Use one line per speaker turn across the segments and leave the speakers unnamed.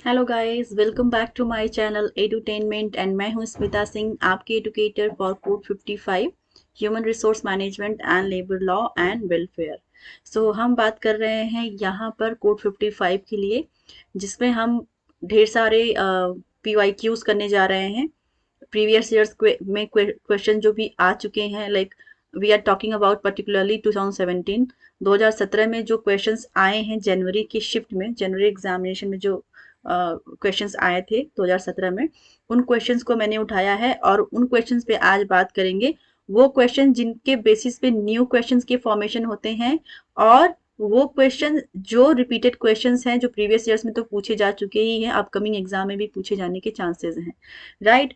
Hello guys, welcome back to my channel edutainment and मैं हूं स्मिता सिंह, आपकी educator for code 55 human resource management and labour law and welfare. हम बात कर रहे हैं यहाँ पर कोड 55 के लिए, जिसमें हम ढेर सारे PYQs करने जा रहे हैं। प्रीवियस ईयर्स में क्वेश्चन जो भी आ चुके हैं, like we are talking about particularly 2017 में जो क्वेश्चंस आए हैं जनवरी की शिफ्ट में, जनवरी एग्जामिनेशन में जो क्वेश्चंस आए थे 2017 में, उन क्वेश्चंस को मैंने उठाया है और उन क्वेश्चंस पे आज बात करेंगे। वो क्वेश्चन जिनके बेसिस पे न्यू क्वेश्चंस के फॉर्मेशन होते हैं, और वो क्वेश्चन जो रिपीटेड क्वेश्चंस हैं, जो प्रीवियस ईयर्स में तो पूछे जा चुके ही हैं, अपकमिंग एग्जाम में भी पूछे जाने के चांसेस हैं, राइट।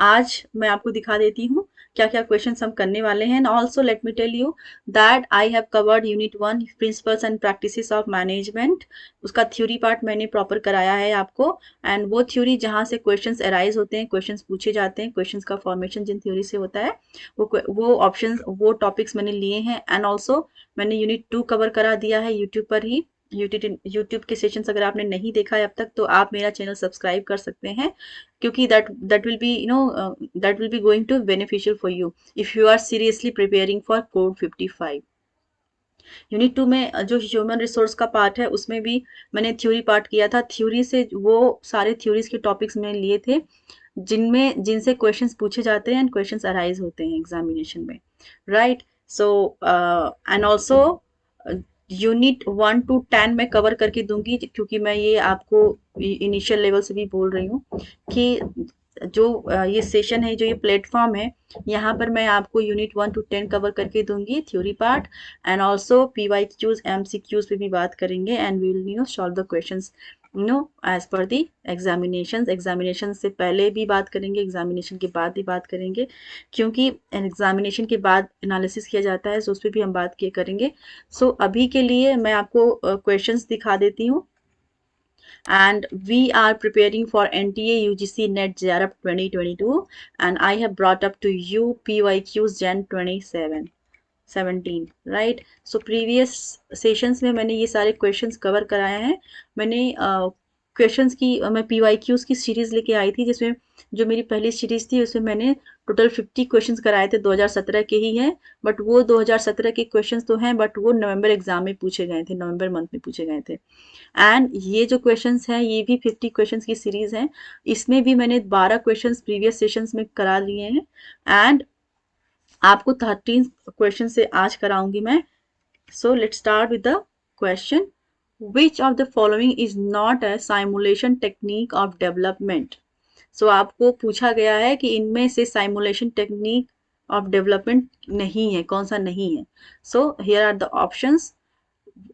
आज मैं आपको दिखा देती हूँ क्या क्या क्वेश्चंस हम करने वाले हैं। Also let me tell you that I have covered unit 1 principles and practices of management. उसका थ्योरी पार्ट मैंने प्रॉपर कराया है आपको, एंड वो थ्योरी जहाँ से क्वेश्चंस अराइज होते हैं, क्वेश्चंस पूछे जाते हैं, क्वेश्चंस का फॉर्मेशन जिन थ्योरी से होता है, वो ऑप्शंस, वो टॉपिक्स मैंने लिए हैं। एंड ऑल्सो मैंने यूनिट 2 कवर करा दिया है यूट्यूब पर ही। यूट्यूब के सेशंस अगर आपने नहीं देखा है अब तक, तो आप मेरा चैनल सब्सक्राइब कर सकते हैं, क्योंकि that will be that will be going to beneficial for you if you are seriously preparing for code 55। Unit 2 में जो ह्यूमन रिसोर्स का पार्ट है, उसमें भी मैंने थ्योरी पार्ट किया था। थ्योरी से वो सारे थ्योरीज के टॉपिक्स मैंने लिए थे जिनसे क्वेश्चंस पूछे जाते हैं एंड क्वेश्चंस अराइज होते हैं एग्जामिनेशन में, right. So and also unit 1 to 10 मैं कवर करके दूंगी, क्योंकि मैं ये आपको इनिशियल लेवल से भी बोल रही हूँ कि जो ये सेशन है, जो ये प्लेटफॉर्म है, यहाँ पर मैं आपको यूनिट 1 to 10 कवर करके दूंगी theory part, and also PYQs MCQs पे भी बात करेंगे, and we will solve the questions as per the examination से पहले भी बात करेंगे, एग्जामिनेशन के बाद भी बात करेंगे, क्योंकि एग्जामिनेशन के बाद एनालिसिस किया जाता है, सो उस पर भी हम बात किए करेंगे। अभी के लिए मैं आपको क्वेश्चंस दिखा देती हूँ। And we are preparing for NTA UGC NET JRF 2022, and I have brought up to you PYQs Gen 2017, right। previous sessions में मैंने ये सारे questions cover कराए हैं। मैंने क्वेश्चंस की मैं PYQs की सीरीज लेके आई थी, जिसमें जो मेरी पहली सीरीज थी उसमें मैंने टोटल 50 क्वेश्चंस कराए थे, 2017 के ही हैं। बट वो 2017 के क्वेश्चंस तो हैं, बट वो नवंबर एग्जाम में पूछे गए थे, नवंबर मंथ में पूछे गए थे। एंड ये जो क्वेश्चंस हैं, ये भी 50 क्वेश्चंस की सीरीज है। इसमें भी मैंने 12 क्वेश्चंस प्रीवियस सेशंस में करा लिए हैं, एंड आपको 13 क्वेश्चन से आज कराऊंगी मैं। Let's start with the question. Which of the following is not a simulation technique of development. आपको पूछा गया है कि इनमें से साइमुलेशन टेक्निक ऑफ डेवलपमेंट नहीं है, कौन सा नहीं है। Here are the options.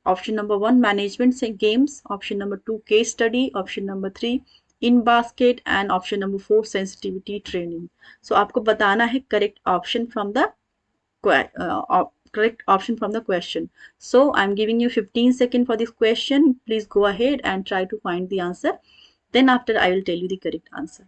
Option number 1 management games, option number 2 case study, option number 3 in basket, and option number 4 sensitivity training। आपको बताना है correct option from the correct option from the question। I'm giving you 15 seconds for this question. Please go ahead and try to find the answer, then after I will tell you the correct answer।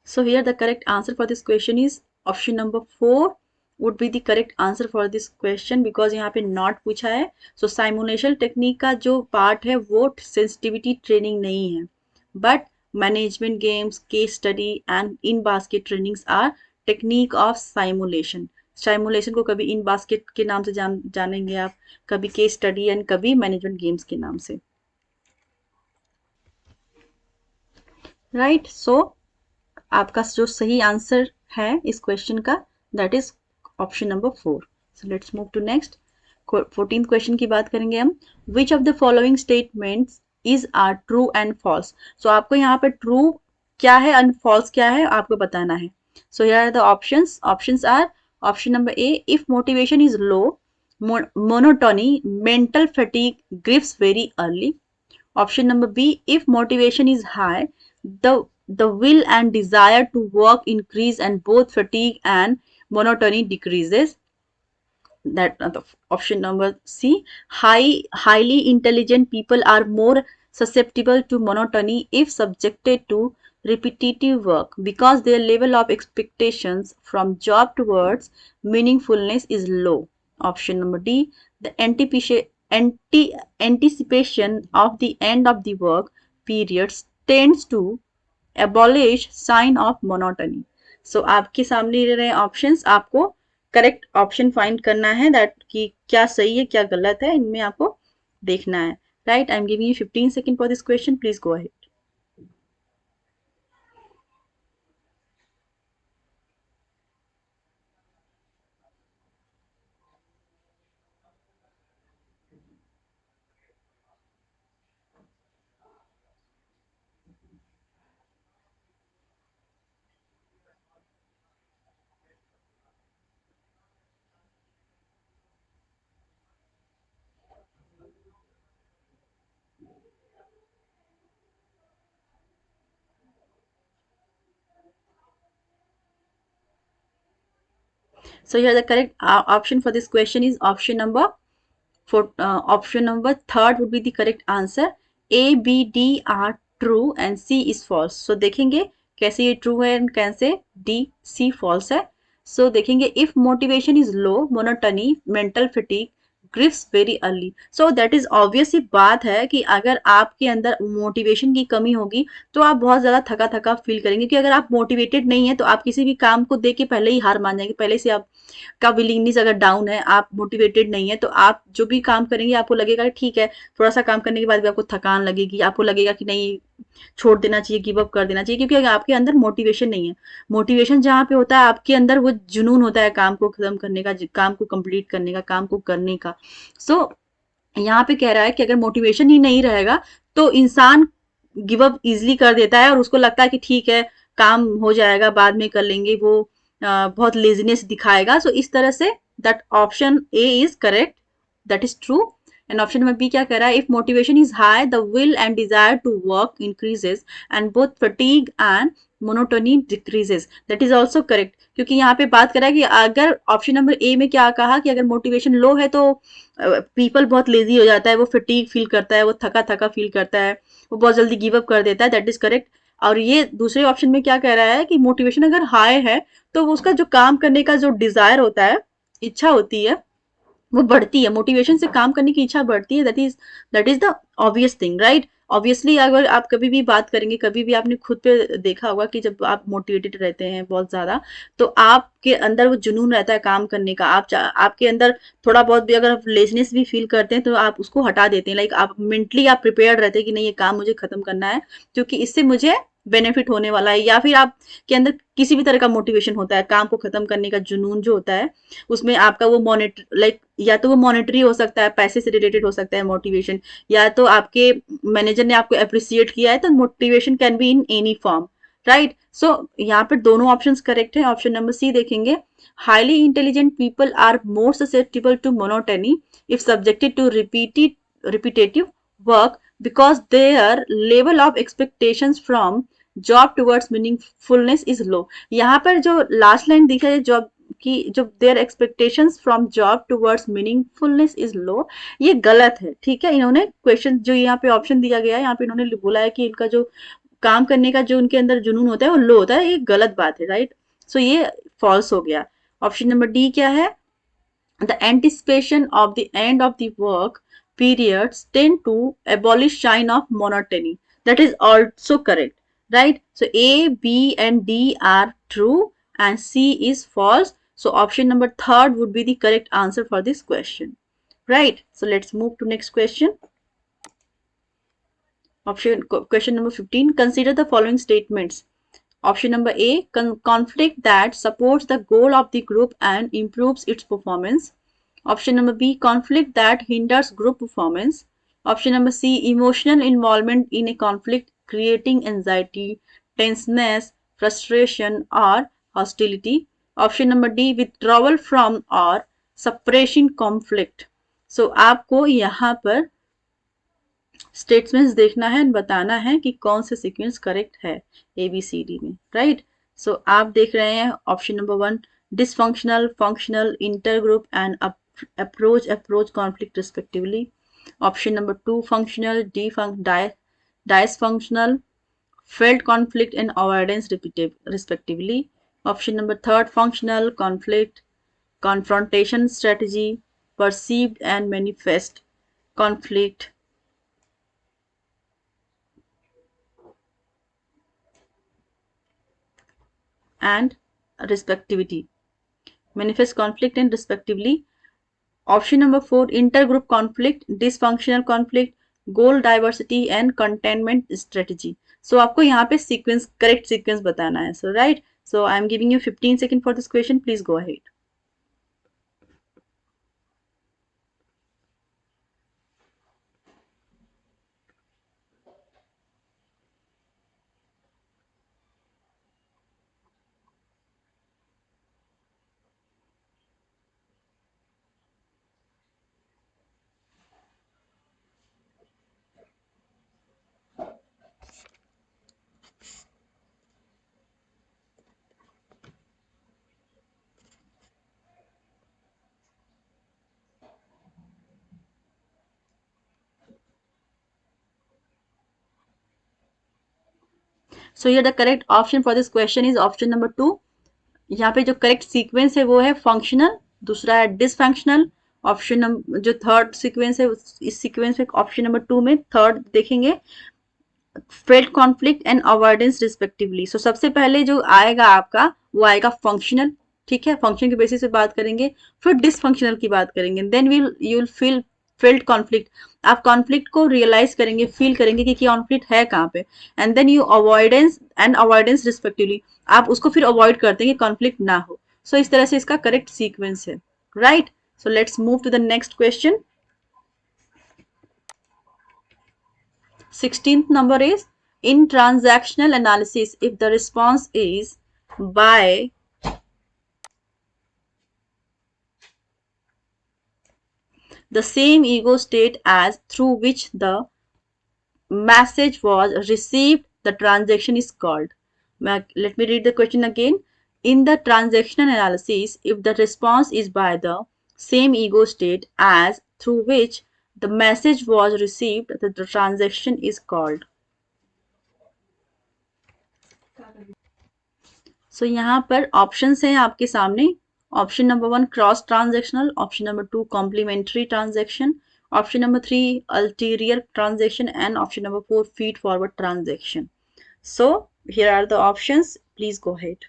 Here the correct answer for this question is option number 4 would be the correct answer for this question, because यहाँ पे not पूछा है। Simulation technique का जो part है वो sensitivity training नहीं है, but management games, case study and in basket trainings R technique of simulation. Simulation को कभी इन बास्केट के नाम से जानेंगे आप, कभी केस स्टडी एंड कभी मैनेजमेंट गेम्स के नाम से, राइट। आपका जो सही आंसर है इस क्वेश्चन का, that is option number 4। Let's move to next. 14th question की बात करेंगे हम। Which of the following statements is are true and false. आपको यहाँ पे ट्रू क्या है एंड फॉल्स क्या है आपको बताना है। Here are the options. Options are option number A, if motivation is low, monotony, mental fatigue grips very early। Option number B, if motivation is high, the the will and desire to work increase and both fatigue and monotony decreases। that option number C, highly intelligent people are more susceptible to monotony if subjected to repetitive work because their level of expectations from job towards meaningfulness is low. Option number D, the anticipation of the end of the work periods tends to abolish sign of monotony. So आपके सामने रहे options, आपको correct option find करना है that कि क्या सही है क्या गलत है, इनमें आपको देखना है. Right, I am giving you 15 second for this question, please go ahead. So here the correct option for this question is option number option number third would be the correct answer. A, B, D are true and C is false. So देखेंगे कैसे ये true है and कैसे D, C false है. So देखेंगे if motivation is low, monotony, mental fatigue grips very early. So that is obvious ही बात है कि अगर आपके अंदर मोटिवेशन की कमी होगी तो आप बहुत ज्यादा थका थका फील करेंगे, क्योंकि अगर आप मोटिवेटेड नहीं है तो आप किसी भी काम को देख के पहले ही हार मान जाएंगे, पहले से आप का विलिंगनेस अगर डाउन है, आप मोटिवेटेड नहीं है, तो आप जो भी काम करेंगे आपको लगेगा ठीक है, थोड़ा सा काम करने के बाद भी आपको थकान लगेगी, आपको लगेगा कि नहीं छोड़ देना चाहिए, गिव अप कर देना चाहिए, क्योंकि आपके अंदर मोटिवेशन नहीं है. मोटिवेशन जहाँ पे होता है आपके अंदर वो जुनून होता है काम को खत्म करने का, काम को कंप्लीट करने का, काम को करने का. सो यहाँ पे कह रहा है कि अगर मोटिवेशन ही नहीं रहेगा तो इंसान गिव अप इजिली कर देता है और उसको लगता है कि ठीक है काम हो जाएगा बाद में कर लेंगे, वो बहुत लेजीनेस दिखाएगा. सो इस तरह से that option A is correct, that is true. And option number B क्या कह रहा है, if motivation is high the will and desire to work increases and both fatigue and monotony decreases. That is also correct, क्योंकि यहाँ पे बात करा है कि अगर ऑप्शन नंबर ए में क्या कहा कि अगर मोटिवेशन लो है तो पीपल बहुत लेजी हो जाता है, वो फटीग फील करता है, वो थका थका फील करता है, वो बहुत जल्दी गिव अप कर देता है. That is correct. और ये दूसरे ऑप्शन में क्या कह रहा है कि मोटिवेशन अगर हाई है तो उसका जो काम करने का जो डिजायर होता है, इच्छा होती है, वो बढ़ती है. मोटिवेशन से काम करने की इच्छा बढ़ती है. That is the obvious thing, right. Obviously अगर आप कभी भी बात करेंगे, कभी भी आपने खुद पे देखा होगा कि जब आप मोटिवेटेड रहते हैं बहुत ज्यादा तो आपके अंदर वो जुनून रहता है काम करने का. आपके अंदर थोड़ा बहुत भी अगर आप लेजनेस भी फील करते हैं तो आप उसको हटा देते हैं. लाइक आप मेंटली आप प्रिपेयर्ड रहते हैं कि नहीं ये काम मुझे खत्म करना है क्योंकि इससे मुझे बेनिफिट होने वाला है. या फिर आपके अंदर किसी भी तरह का मोटिवेशन होता है, काम को खत्म करने का जुनून जो होता है, उसमें आपका वो या तो वो मॉनेटरी हो सकता है, पैसे से रिलेटेड हो सकता है मोटिवेशन, या तो आपके मैनेजर ने आपको अप्रिसिएट किया है, तो motivation can be in any form, right. So यहाँ पे दोनों ऑप्शंस करेक्ट है. ऑप्शन नंबर सी देखेंगे, highly intelligent people are more susceptible to monotony if subjected to repetitive work because their level of expectations from job towards meaningfulness is low. यहाँ पर जो last line दिखा है job की, जो there expectations from job towards meaningfulness is लो, ये गलत है. ठीक है, इन्होंने क्वेश्चन जो यहाँ पे ऑप्शन दिया गया है, यहाँ पे इन्होंने बोला है कि इनका जो काम करने का जो उनके अंदर जुनून होता है वो लो होता है, ये गलत बात है, राइट. सो ये फॉल्स हो गया. ऑप्शन नंबर डी क्या है, the anticipation of the end of the work periods tend to abolish sign of monotony. That is also correct, right. So A, B and D are true and C is false. So option number third would be the correct answer for this question, right. So let's move to next question. Question number 15, consider the following statements. Option number A, conflict that supports the goal of the group and improves its performance. Option number B, conflict that hinders group performance. Option number C, emotional involvement in a conflict creating anxiety, tenseness, frustration or hostility. Option number D, withdrawal from or suppression conflict. So आपको यहाँ पर statements देखना है, बताना है कि कौन से सीक्वेंस करेक्ट है ABCD में, राइट. सो आप देख रहे हैं option number 1, dysfunctional, functional, intergroup and approach conflict respectively. Option number 2, functional, dysfunctional, felt conflict and avoidance respectively. Option number 3, functional, conflict, confrontation strategy, perceived and manifest conflict, and respectivity. Manifest conflict and respectively. Option number 4, intergroup conflict, dysfunctional conflict, goal diversity and containment strategy. So आपको यहाँ पे sequence, correct sequence बताना है. So right. So I am giving you 15 seconds for this question. Please go ahead. So here the correct option for this question is option number 2. यहाँ पे जो correct sequence है वो है फंक्शनल, दूसरा है डिसफंक्शनल. ऑप्शन नंबर जो third sequence है इस सीक्वेंस में ऑप्शन नंबर 2 में थर्ड देखेंगे felt conflict and avoidance respectively. So सबसे पहले जो आएगा आपका वो आएगा फंक्शनल. ठीक है, फंक्शन के बेसिस पे बात करेंगे. फिर डिसफंक्शनल की बात करेंगे. Then you will feel felt conflict. आप कॉन्फ्लिक्ट को रियलाइज करेंगे, फील करेंगे कि कॉन्फ्लिक्ट है कहाँ पे. And then you avoidance respectively. आप उसको फिर अवॉइड करते हैं कि कॉन्फ्लिक्ट ना हो. सो इस तरह से इसका करेक्ट सीक्वेंस है. Right. So let's move to the next question. 16th number is, in transactional analysis, if the response is by the same ego state as through which the message was received, the transaction is called. Let me read the question again. In the transactional analysis, if the response is by the same ego state as through which the message was received, the transaction is called. So यहाँ पर options हैं आपके सामने. Option number 1 cross transactional, option number 2 complementary transaction, option number 3 ulterior transaction and option number 4 feed forward transaction. So here are the options. Please go ahead.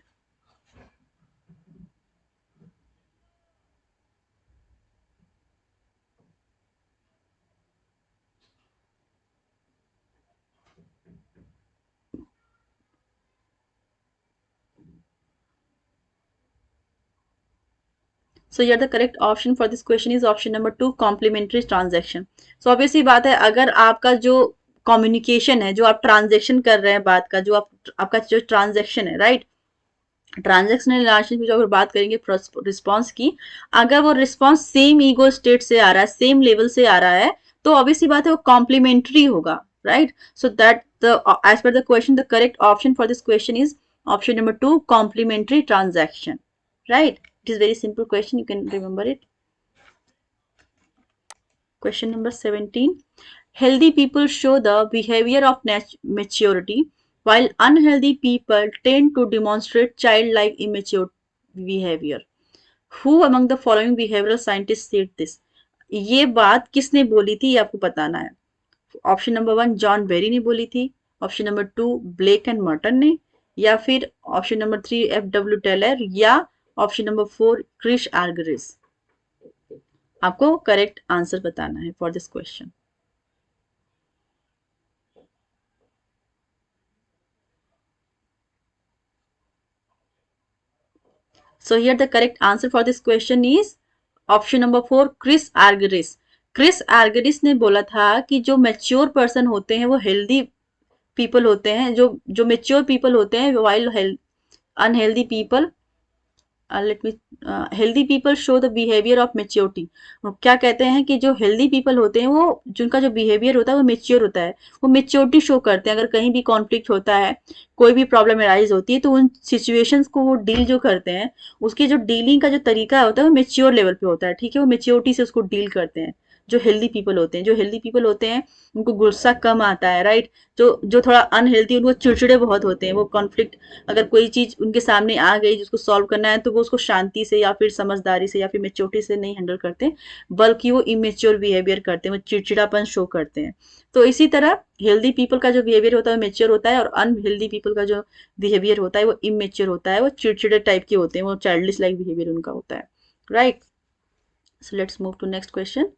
So here the correct option for this question is option number 2 complementary transaction. So obviously बात है, अगर आपका जो communication है, जो आप transaction कर रहे हैं, बात का जो आपका जो ट्रांजेक्शन है, राइट, ट्रांजेक्शनल रिलेशनशिप जो अगर बात करेंगे रिस्पॉन्स की, अगर वो रिस्पॉन्स सेम ईगो स्टेट से आ रहा है, सेम लेवल से आ रहा है, तो ऑब्वियसली बात है वो कॉम्प्लीमेंट्री होगा. Right. So that the as per the question the correct option for this question is option number 2 complementary transaction. Right. It is very simple question, you can remember it. Question number 17. Healthy people show the behavior of maturity, while unhealthy people tend to demonstrate childlike immature behavior. Who among the following behavioral scientists said this? ये बात किसने बोली थी, ये आपको बताना है. Option number 1 John berry ने बोली थी, option number 2 Blake and Merton ने, या फिर ऑप्शन नंबर 3 F.W. टेलर, या ऑप्शन नंबर 4 क्रिश आर्गरिस. आपको करेक्ट आंसर बताना है for this question. So here the correct answer for this question is option number 4 Chris Argyris. Chris Argyris ने बोला था कि जो मैच्योर पर्सन होते हैं वो हेल्दी पीपल होते हैं, जो मैच्योर पीपल होते हैं, while unhealthy people let me healthy people show the behaviour of maturity. क्या कहते हैं कि जो हेल्दी पीपल होते हैं वो जिनका जो बिहेवियर होता है वो मेच्योर होता है, वो मेच्योरिटी शो करते हैं। अगर कहीं भी कॉन्फ्लिक्ट होता है, कोई भी प्रॉब्लम अराइज होती है, तो उन सिचुएशंस को वो डील जो करते हैं, उसकी जो डीलिंग का जो तरीका होता है वो मेच्योर लेवल पे होता है, ठीक है, वो मेच्योरिटी से उसको डील करते हैं। जो हेल्दी पीपल होते हैं, जो हेल्दी पीपल होते हैं उनको गुस्सा कम आता है, राइट। जो जो थोड़ा अनहेल्दी उनको चिड़चिड़े बहुत होते हैं, वो कॉन्फ्लिक्ट अगर कोई चीज उनके सामने आ गई जिसको सॉल्व करना है, तो वो उसको शांति से या फिर समझदारी से या फिर मेच्योरिटी से नहीं हैंडल करते, बल्कि वो इमेच्योर बिहेवियर करते हैं, वो चिड़चिड़ापन शो करते हैं। तो इसी तरह हेल्दी पीपल का जो बिहेवियर होता है वो मेच्योर होता है, और अनहेल्दी पीपल का जो बिहेवियर होता है वो इमेच्योर होता है, वो चिड़चिड़े टाइप के होते हैं, वो चाइल्डिश लाइक बिहेवियर उनका होता है, right. So let's move to next question.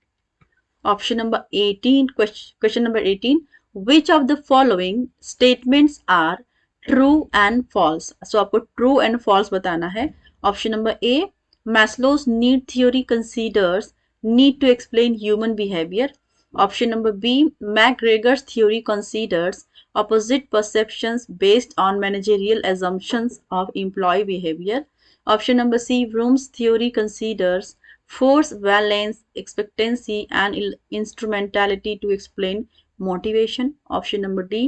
Option number 18, question number 18. Which of the following statements are true and false? So आपको true and false बताना है. Option number A, Maslow's need theory considers need to explain human behavior. Option number B, McGregor's theory considers opposite perceptions based on managerial assumptions of employee behavior. Option number C, Vroom's theory considers force, valence, expectancy, and instrumentality to explain motivation. Option number D.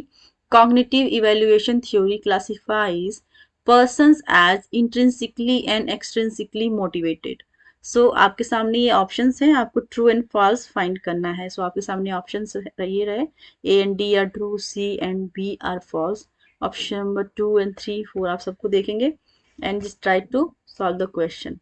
Cognitive evaluation theory classifies persons as intrinsically and extrinsically motivated. So आपके सामने ये options हैं, आपको true and false find करना है. सो आपके सामने options ये रहे, A and D are true, C and B are false. Option number 2 and 3 4 no सबको देखेंगे and just try to solve the question.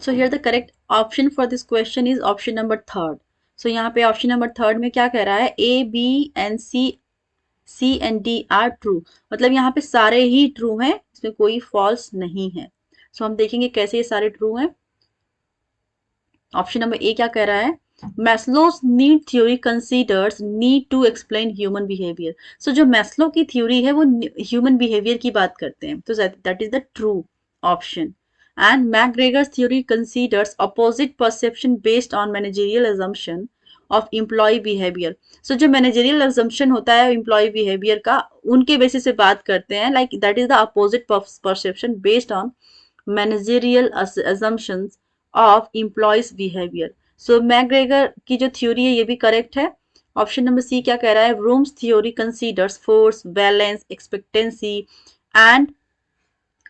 So here the correct option for this question is option number third. So यहाँ पे option number third में क्या कह रहा है, A, B and C and D are true. मतलब यहाँ पे सारे ही true हैं, इसमें कोई false नहीं है. So हम देखेंगे कैसे ये सारे true हैं. ऑप्शन नंबर ए क्या कह रहा है, Maslow's need theory considers need to explain human behaviour. So जो मैस्लो की थ्योरी है वो ह्यूमन बिहेवियर की बात करते हैं, तो that is the true option. And McGregor's theory considers opposite perception based on managerial assumption of employ behaviour. So जो मैनेजरियल assumption होता है एम्प्लॉय बिहेवियर का, उनके बेसिस से बात करते हैं, like that is the opposite perception based on managerial assumptions of employees behaviour. So McGregor की जो थ्योरी है ये भी करेक्ट है. ऑप्शन नंबर सी क्या कह रहा है, Vroom's theory considers force, balance, expectancy and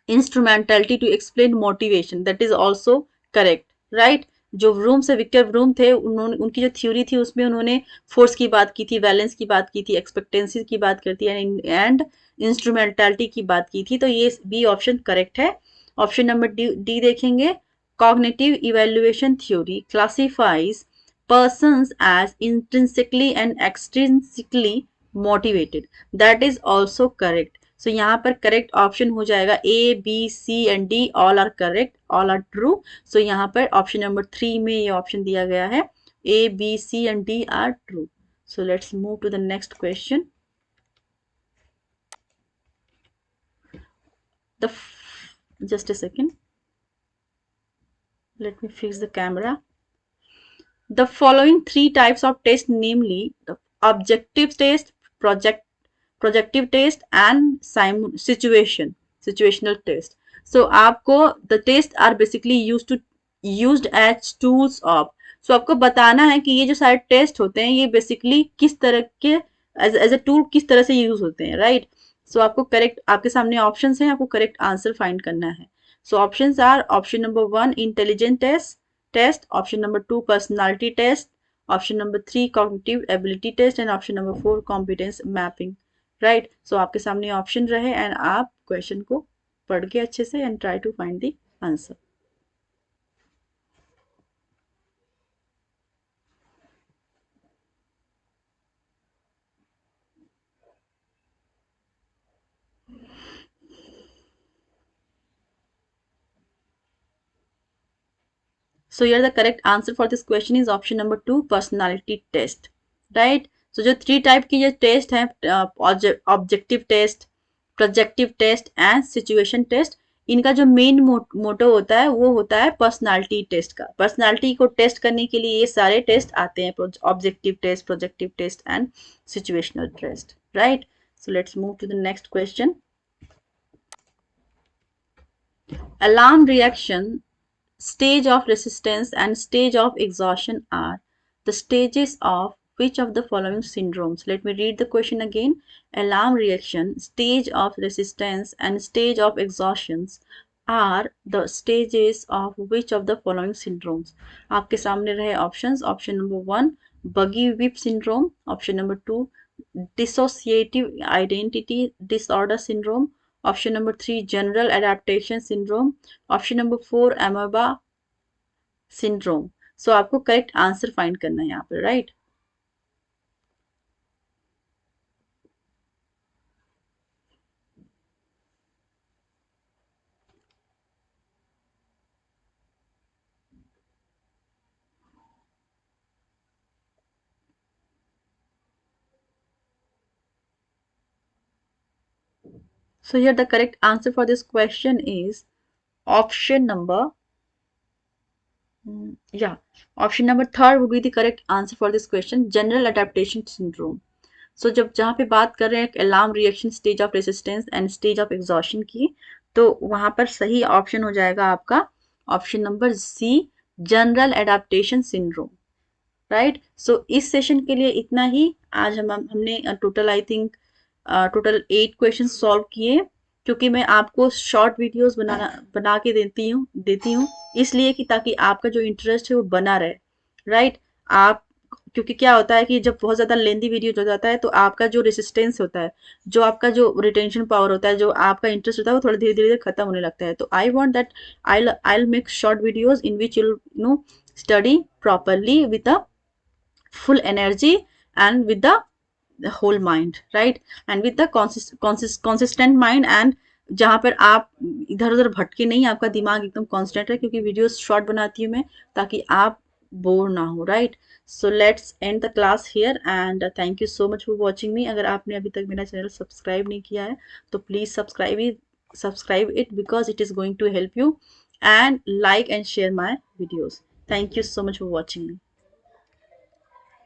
instrumentality to explain motivation. That is also correct, right. जो रूम से विक्टर रूम थे, उन्होंने उनकी जो थ्योरी थी उसमें उन्होंने फोर्स की बात की थी, बैलेंस की बात की थी, एक्सपेक्टेंसी की बात करती है एंड इंस्ट्रूमेंटलिटी की बात की थी. तो ये बी ऑप्शन करेक्ट है. ऑप्शन नंबर डी देखेंगे, cognitive evaluation theory classifies persons as intrinsically and extrinsically motivated. That is also correct. So यहाँ पर करेक्ट ऑप्शन हो जाएगा A, B, C and D all are correct, all are true. So यहाँ पर option number 3 में ये option दिया गया है, A, B, C and D are true. So let's move to the next question. The just a second, let me fix the camera. The following three types of test, namely the objective test, projective test and situational test. So आपको the tests are basically used as tools of. So आपको बताना है कि ये जो सारे test होते हैं ये बेसिकली किस तरह के एज ए टूल किस तरह से यूज होते हैं, राइट. सो आपको करेक्ट, आपके सामने ऑप्शंस हैं, आपको करेक्ट आंसर फाइंड करना है. So options are option number 1 intelligent test, option number 2 personality test, option number 3 cognitive ability test and option number 4 competence mapping, right. So आपके सामने ऑप्शन रहे एंड आप क्वेश्चन को पढ़ के अच्छे से and try to find the answer. So here the correct answer for this question is option number 2, personality test, right? So जो 3 टाइप की ये टेस्ट है, objective test, projective test and situation test, इनका जो मेन मोटो होता है वो होता है पर्सनालिटी टेस्ट का। पर्सनालिटी को टेस्ट करने के लिए ये सारे टेस्ट आते हैं, objective test, projective test and situational test, right? So let's move to the next question. Alarm reaction, stage of resistance and stage of exhaustion are the stages of which of the following syndromes? Let me read the question again. Alarm reaction, stage of resistance and stage of exhaustions are the stages of which of the following syndromes? आपके सामने रहे options. Option number 1, buggy whip syndrome. Option number 2, dissociative identity disorder syndrome. Option number 3, general adaptation syndrome. Option number 4, amoeba syndrome. So आपको correct answer find करना है यहाँ पर, right? So here the correct answer for this question is option number option number 3 would be the correct answer for this question, general adaptation syndrome. So जब जहाँ पे बात कर रहे हैं alarm reaction, stage of resistance and stage of exhaustion की, तो वहां पर सही ऑप्शन हो जाएगा आपका option number C, general adaptation syndrome, right? So इस सेशन के लिए इतना ही। आज हमने total I think total 8 question solve किए, क्योंकि मैं आपको शॉर्ट वीडियोस बना के देती हूँ इसलिए कि ताकि आपका जो इंटरेस्ट है वो बना रहे, राइट? आप, क्योंकि क्या होता है कि जब बहुत ज़्यादा लेंदी वीडियो हो जाता है तो आपका जो रेसिस्टेंस होता है, जो आपका जो रिटेंशन पावर होता है, जो आपका इंटरेस्ट होता है, वो थोड़ा धीरे धीरे खत्म होने लगता है। तो I want that I make short videos in which you know study properly with a full energy and with the whole mind, right? And with the consistent mind, and जहाँ पर आप इधर उधर भटके नहीं, आपका दिमाग एकदम कॉन्स्टेंट है, क्योंकि वीडियोस शॉर्ट बनाती हूँ मैं ताकि आप बोर ना हो, right? So let's end the class here and thank you so much for watching मी। अगर आपने अभी तक मेरा चैनल सब्सक्राइब नहीं किया है तो please subscribe it because it is going to help you, and like and share my videos. Thank you so much for watching me.